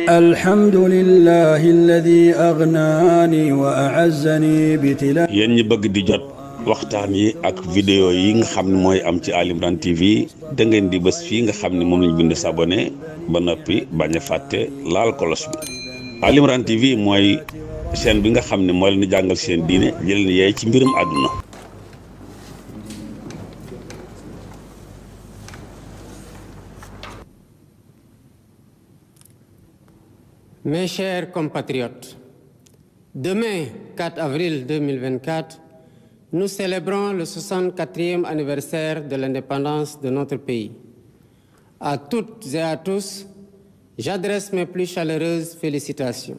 الحمد لله الذي أغناني وأعزني بتلا. yéen ñi bëgg di jot waxtaan yi ak vidéo yi nga xam ne mooy am ci Ali Imran TV da ngeen di bës fii nga xam ne moom lañ bind s'abonné ba noppi bañ a fàtte laal kolos bi. Ali Imran TV mooy chaîne bi nga xam ne moo leen di jàngal seen diine jël leen yeey ci mbirum àdduna. Mes chers compatriotes, demain, 4 avril 2024, nous célébrons le 64e anniversaire de l'indépendance de notre pays. À toutes et à tous, j'adresse mes plus chaleureuses félicitations.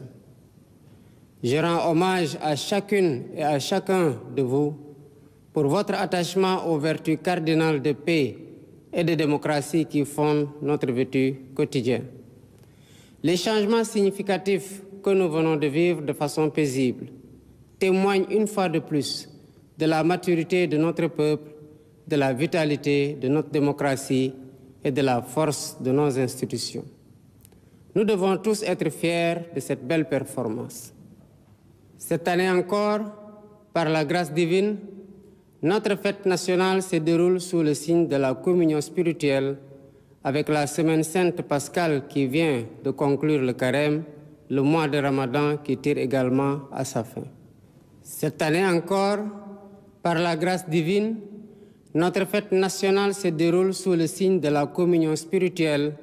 Je rends hommage à chacune et à chacun de vous pour votre attachement aux vertus cardinales de paix et de démocratie qui fondent notre vécu quotidien. Les changements significatifs que nous venons de vivre de façon paisible témoignent une fois de plus de la maturité de notre peuple, de la vitalité de notre démocratie et de la force de nos institutions. Nous devons tous être fiers de cette belle performance. Cette année encore, par la grâce divine, notre fête nationale se déroule sous le signe de la communion spirituelle avec la semaine sainte pascale qui vient de conclure le carême, le mois de Ramadan qui tire également à sa fin. Cette année encore, par la grâce divine, notre fête nationale se déroule sous le signe de la communion spirituelle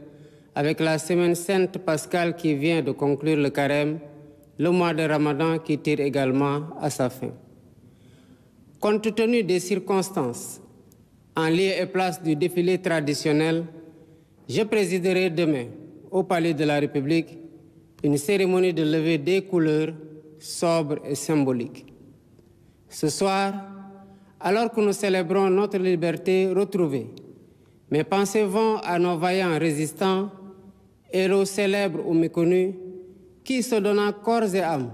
avec la semaine sainte pascale qui vient de conclure le carême, le mois de Ramadan qui tire également à sa fin. Compte tenu des circonstances, en lieu et place du défilé traditionnel, je présiderai demain, au Palais de la République, une cérémonie de levée des couleurs sobre et symbolique. Ce soir, alors que nous célébrons notre liberté retrouvée, mes pensées vont à nos vaillants résistants, héros célèbres ou méconnus, qui, se donnant corps et âme,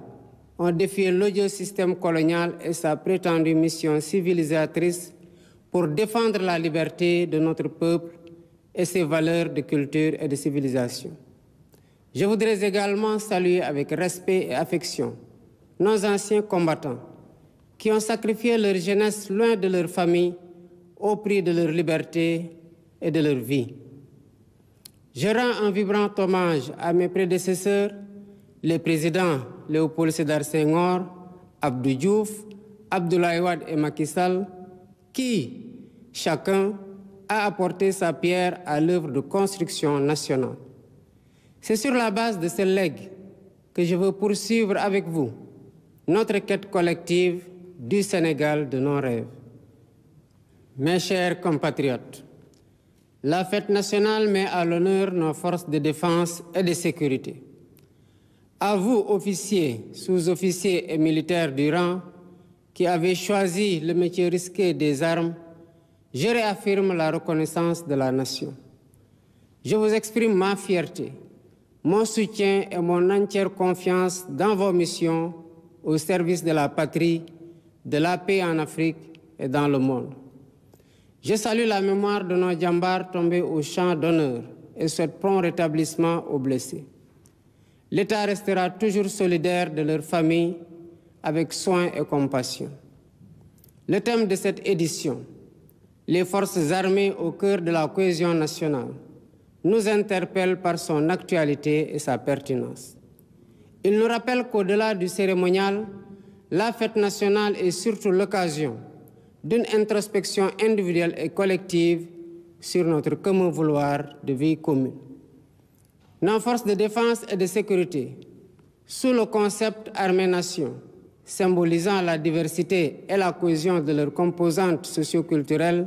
ont défié l'odieux système colonial et sa prétendue mission civilisatrice pour défendre la liberté de notre peuple et ses valeurs de culture et de civilisation. Je voudrais également saluer avec respect et affection nos anciens combattants qui ont sacrifié leur jeunesse loin de leur famille au prix de leur liberté et de leur vie. Je rends un vibrant hommage à mes prédécesseurs, les présidents Léopold Sédar Senghor, Abdou Diouf, Abdoulaye Wade et Macky Sall, qui, chacun, a apporté sa pierre à l'œuvre de construction nationale. C'est sur la base de ce legs que je veux poursuivre avec vous notre quête collective du Sénégal de nos rêves. Mes chers compatriotes, la fête nationale met à l'honneur nos forces de défense et de sécurité. À vous, officiers, sous-officiers et militaires du rang, qui avez choisi le métier risqué des armes, je réaffirme la reconnaissance de la nation. Je vous exprime ma fierté, mon soutien et mon entière confiance dans vos missions au service de la patrie, de la paix en Afrique et dans le monde. Je salue la mémoire de nos djambars tombés au champ d'honneur et souhaite prompt rétablissement aux blessés. L'État restera toujours solidaire de leurs familles avec soin et compassion. Le thème de cette édition, les forces armées au cœur de la cohésion nationale, nous interpelle par son actualité et sa pertinence. Il nous rappelle qu'au-delà du cérémonial, la fête nationale est surtout l'occasion d'une introspection individuelle et collective sur notre commun vouloir de vie commune. Nos forces de défense et de sécurité, sous le concept armée-nation, symbolisant la diversité et la cohésion de leurs composantes socioculturelles,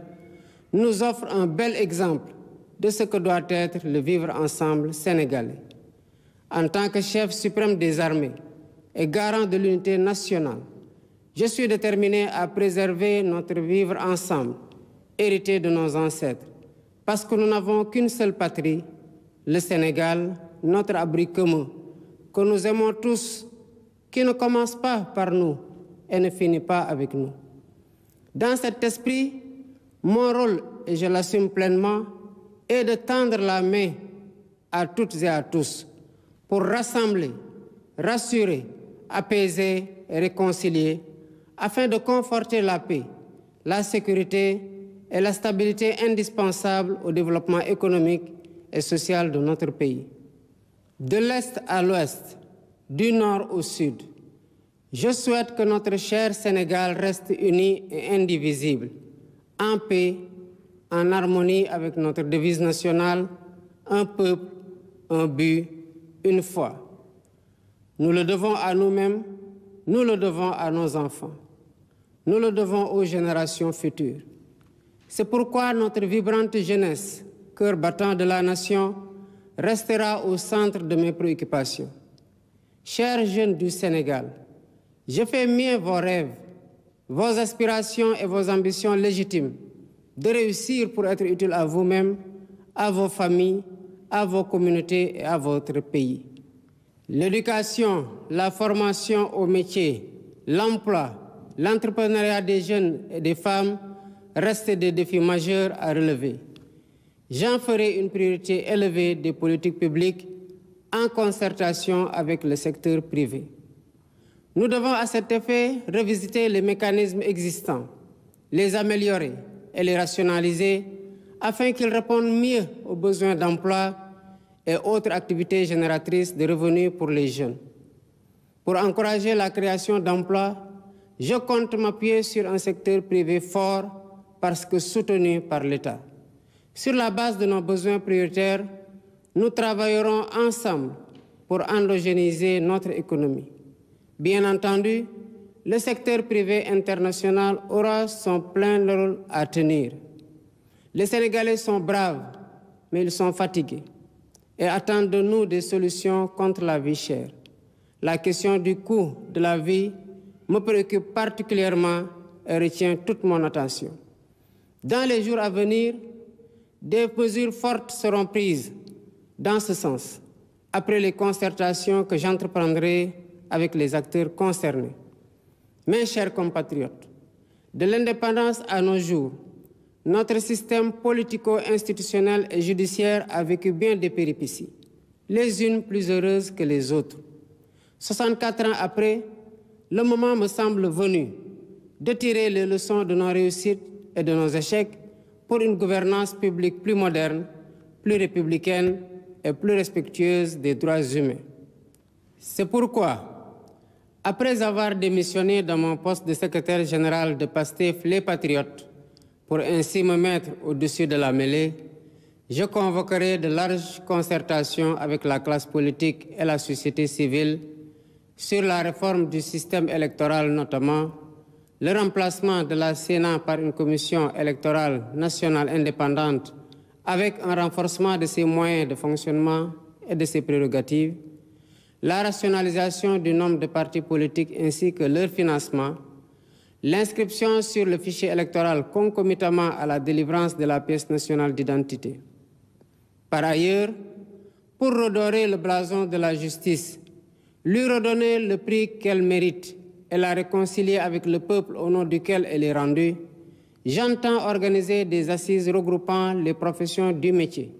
nous offrent un bel exemple de ce que doit être le vivre ensemble sénégalais. En tant que chef suprême des armées et garant de l'unité nationale, je suis déterminé à préserver notre vivre ensemble, hérité de nos ancêtres, parce que nous n'avons qu'une seule patrie, le Sénégal, notre abri commun, que nous aimons tous, qui ne commence pas par nous et ne finit pas avec nous. Dans cet esprit, mon rôle, et je l'assume pleinement, est de tendre la main à toutes et à tous pour rassembler, rassurer, apaiser et réconcilier afin de conforter la paix, la sécurité et la stabilité indispensables au développement économique et social de notre pays. De l'Est à l'Ouest, du Nord au Sud, je souhaite que notre cher Sénégal reste uni et indivisible, en paix, en harmonie avec notre devise nationale, un peuple, un but, une foi. Nous le devons à nous-mêmes, nous le devons à nos enfants, nous le devons aux générations futures. C'est pourquoi notre vibrante jeunesse, cœur battant de la nation, restera au centre de mes préoccupations. Chers jeunes du Sénégal, je fais mien vos rêves, vos aspirations et vos ambitions légitimes de réussir pour être utile à vous-même, à vos familles, à vos communautés et à votre pays. L'éducation, la formation au métier, l'emploi, l'entrepreneuriat des jeunes et des femmes restent des défis majeurs à relever. J'en ferai une priorité élevée des politiques publiques en concertation avec le secteur privé. Nous devons à cet effet revisiter les mécanismes existants, les améliorer et les rationaliser afin qu'ils répondent mieux aux besoins d'emploi et autres activités génératrices de revenus pour les jeunes. Pour encourager la création d'emplois, je compte m'appuyer sur un secteur privé fort parce que soutenu par l'État. Sur la base de nos besoins prioritaires, nous travaillerons ensemble pour endogéniser notre économie. Bien entendu, le secteur privé international aura son plein rôle à tenir. Les Sénégalais sont braves, mais ils sont fatigués et attendent de nous des solutions contre la vie chère. La question du coût de la vie me préoccupe particulièrement et retient toute mon attention. Dans les jours à venir, des mesures fortes seront prises dans ce sens, après les concertations que j'entreprendrai avec les acteurs concernés. Mes chers compatriotes, de l'indépendance à nos jours, notre système politico-institutionnel et judiciaire a vécu bien des péripéties, les unes plus heureuses que les autres. 64 ans après, le moment me semble venu de tirer les leçons de nos réussites et de nos échecs pour une gouvernance publique plus moderne, plus républicaine et plus respectueuse des droits humains. C'est pourquoi, après avoir démissionné de mon poste de secrétaire général de PASTEF Les Patriotes, pour ainsi me mettre au-dessus de la mêlée, je convoquerai de larges concertations avec la classe politique et la société civile sur la réforme du système électoral notamment, le remplacement de la Sénat par une commission électorale nationale indépendante avec un renforcement de ses moyens de fonctionnement et de ses prérogatives, la rationalisation du nombre de partis politiques ainsi que leur financement, l'inscription sur le fichier électoral concomitamment à la délivrance de la pièce nationale d'identité. Par ailleurs, pour redorer le blason de la justice, lui redonner le prix qu'elle mérite et la réconcilier avec le peuple au nom duquel elle est rendue, j'entends organiser des assises regroupant les professions du métier,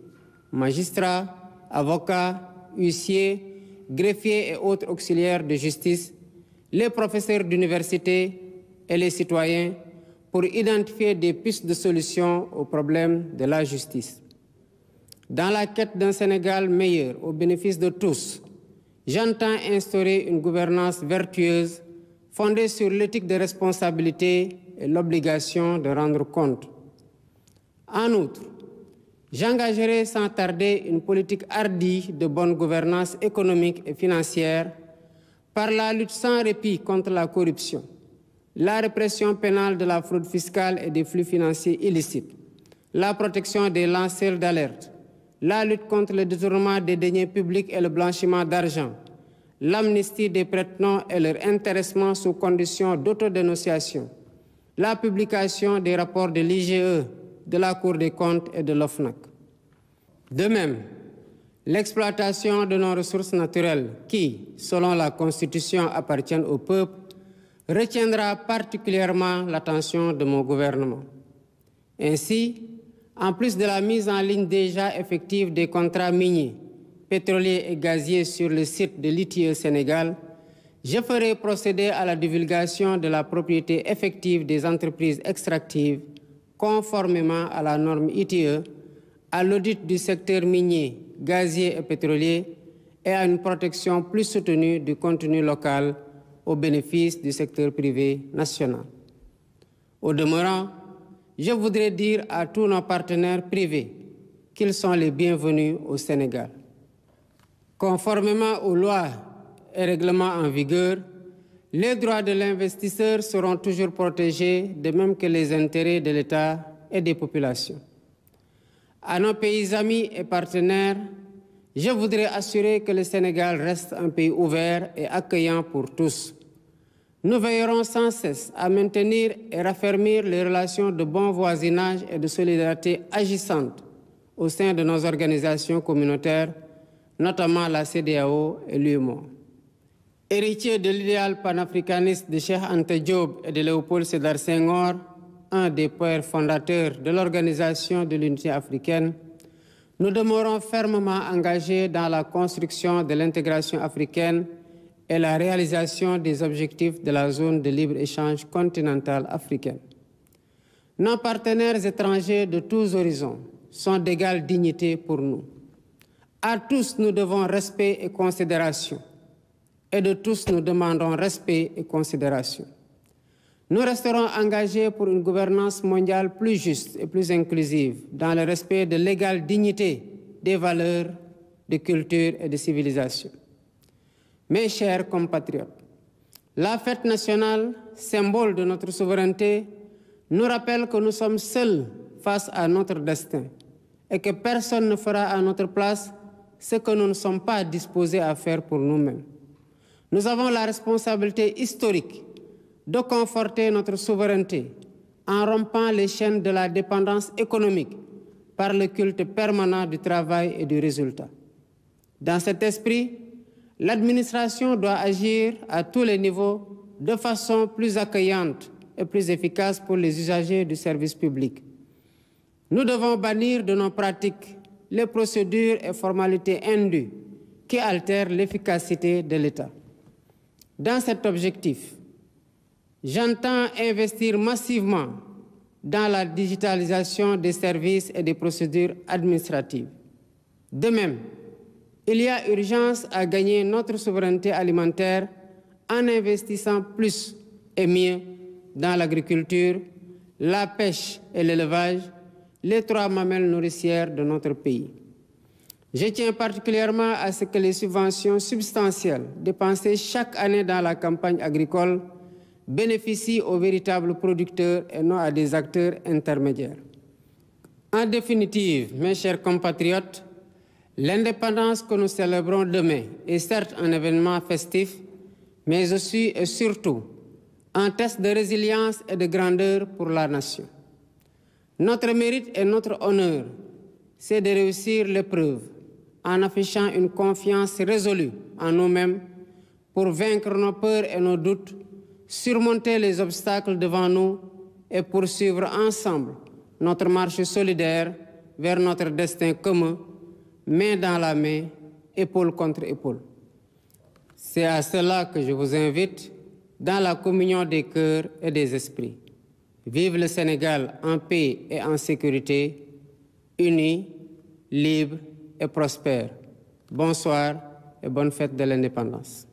magistrats, avocats, huissiers, greffiers et autres auxiliaires de justice, les professeurs d'université et les citoyens pour identifier des pistes de solutions aux problèmes de la justice. Dans la quête d'un Sénégal meilleur au bénéfice de tous, j'entends instaurer une gouvernance vertueuse fondée sur l'éthique de responsabilité et l'obligation de rendre compte. En outre, j'engagerai sans tarder une politique hardie de bonne gouvernance économique et financière par la lutte sans répit contre la corruption, la répression pénale de la fraude fiscale et des flux financiers illicites, la protection des lanceurs d'alerte, la lutte contre le détournement des deniers publics et le blanchiment d'argent, l'amnistie des prête-noms et leur intéressement sous condition d'autodénonciation, la publication des rapports de l'IGE, de la Cour des comptes et de l'OFNAC. De même, l'exploitation de nos ressources naturelles qui, selon la Constitution, appartiennent au peuple, retiendra particulièrement l'attention de mon gouvernement. Ainsi, en plus de la mise en ligne déjà effective des contrats miniers pétroliers et gaziers sur le site de l'ITIE Sénégal, je ferai procéder à la divulgation de la propriété effective des entreprises extractives conformément à la norme ITIE, à l'audit du secteur minier, gazier et pétrolier et à une protection plus soutenue du contenu local au bénéfice du secteur privé national. Au demeurant, je voudrais dire à tous nos partenaires privés qu'ils sont les bienvenus au Sénégal. Conformément aux lois et règlements en vigueur, les droits de l'investisseur seront toujours protégés, de même que les intérêts de l'État et des populations. À nos pays amis et partenaires, je voudrais assurer que le Sénégal reste un pays ouvert et accueillant pour tous. Nous veillerons sans cesse à maintenir et raffermir les relations de bon voisinage et de solidarité agissantes au sein de nos organisations communautaires, notamment la CEDEAO et l'UEMOA. Héritier de l'idéal panafricaniste de Cheikh Anta Diop et de Léopold Sédar Senghor, un des pères fondateurs de l'Organisation de l'Unité africaine, nous demeurons fermement engagés dans la construction de l'intégration africaine et la réalisation des objectifs de la zone de libre-échange continentale africaine. Nos partenaires étrangers de tous horizons sont d'égale dignité pour nous. À tous, nous devons respect et considération. Et de tous, nous demandons respect et considération. Nous resterons engagés pour une gouvernance mondiale plus juste et plus inclusive, dans le respect de l'égale dignité des valeurs, de culture et de civilisation. Mes chers compatriotes, la fête nationale, symbole de notre souveraineté, nous rappelle que nous sommes seuls face à notre destin et que personne ne fera à notre place ce que nous ne sommes pas disposés à faire pour nous-mêmes. Nous avons la responsabilité historique de conforter notre souveraineté en rompant les chaînes de la dépendance économique par le culte permanent du travail et du résultat. Dans cet esprit, l'administration doit agir à tous les niveaux de façon plus accueillante et plus efficace pour les usagers du service public. Nous devons bannir de nos pratiques les procédures et formalités indues qui altèrent l'efficacité de l'État. Dans cet objectif, j'entends investir massivement dans la digitalisation des services et des procédures administratives. De même, il y a urgence à gagner notre souveraineté alimentaire en investissant plus et mieux dans l'agriculture, la pêche et l'élevage, les trois mamelles nourricières de notre pays. Je tiens particulièrement à ce que les subventions substantielles dépensées chaque année dans la campagne agricole bénéficient aux véritables producteurs et non à des acteurs intermédiaires. En définitive, mes chers compatriotes, l'indépendance que nous célébrons demain est certes un événement festif, mais aussi et surtout un test de résilience et de grandeur pour la nation. Notre mérite et notre honneur, c'est de réussir l'épreuve en affichant une confiance résolue en nous-mêmes pour vaincre nos peurs et nos doutes, surmonter les obstacles devant nous et poursuivre ensemble notre marche solidaire vers notre destin commun, main dans la main, épaule contre épaule. C'est à cela que je vous invite dans la communion des cœurs et des esprits. Vive le Sénégal en paix et en sécurité, unis, libres et prospères. Bonsoir et bonne fête de l'indépendance.